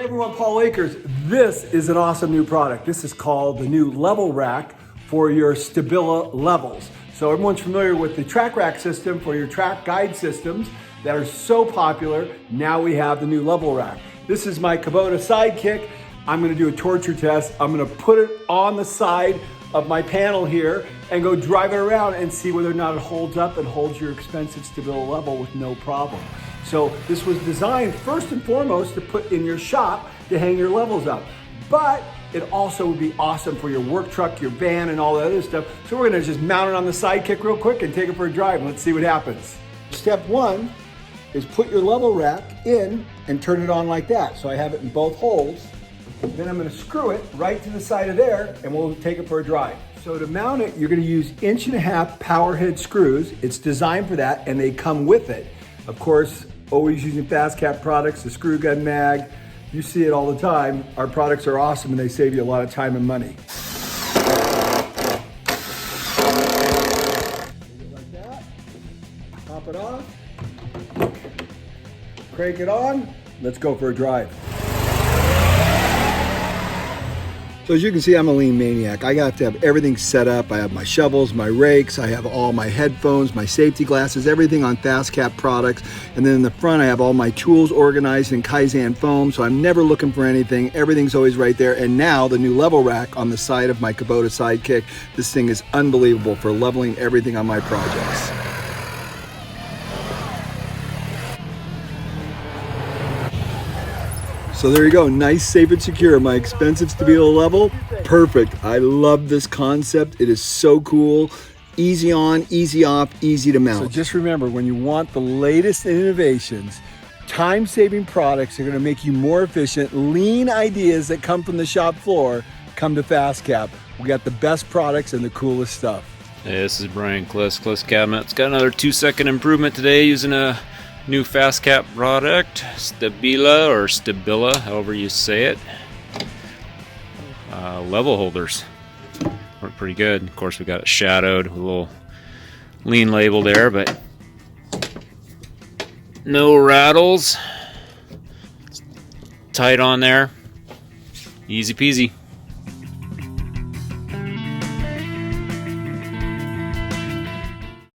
Hey everyone, Paul Akers. This is an awesome new product. This is called the new level rack for your Stabila levels. So everyone's familiar with the track rack system for your track guide systems that are so popular. Now we have the new level rack. This is my Kubota Sidekick. I'm gonna do a torture test. I'm gonna put it on the side of my panel here and go drive it around and see whether or not it holds up and holds your expensive Stabila level with no problem. So this was designed first and foremost to put in your shop to hang your levels up. But it also would be awesome for your work truck, your van, and all that other stuff. So we're gonna just mount it on the Sidekick real quick and take it for a drive and let's see what happens. Step one is put your level rack in and turn it on like that. So I have it in both holes. Then I'm gonna screw it right to the side of there and we'll take it for a drive. So to mount it, you're gonna use 1.5" power head screws. It's designed for that and they come with it. Of course, always using FastCap products, the screw gun mag. You see it all the time. Our products are awesome and they save you a lot of time and money. Like that, pop it off, crank it on, let's go for a drive. So as you can see, I'm a lean maniac. I have to have everything set up. I have my shovels, my rakes, I have all my headphones, my safety glasses, everything on FastCap products. And then in the front, I have all my tools organized in Kaizen foam, so I'm never looking for anything. Everything's always right there. And now the new level rack on the side of my Kubota Sidekick. This thing is unbelievable for leveling everything on my projects. So there you go, nice, safe, and secure. My expensive Stabila level, perfect. I love this concept. It is so cool. Easy on, easy off, easy to mount. So just remember, when you want the latest innovations, time-saving products are gonna make you more efficient, lean ideas that come from the shop floor, come to FastCap. We got the best products and the coolest stuff. Hey, this is Brian Kliss, Kliss Cabinets. Got another 2-second improvement today using a new FastCap product, Stabila or Stabila, however you say it. Level holders work pretty good. Of course, we got it shadowed with a little lean label there, but no rattles. It's tight on there. Easy peasy.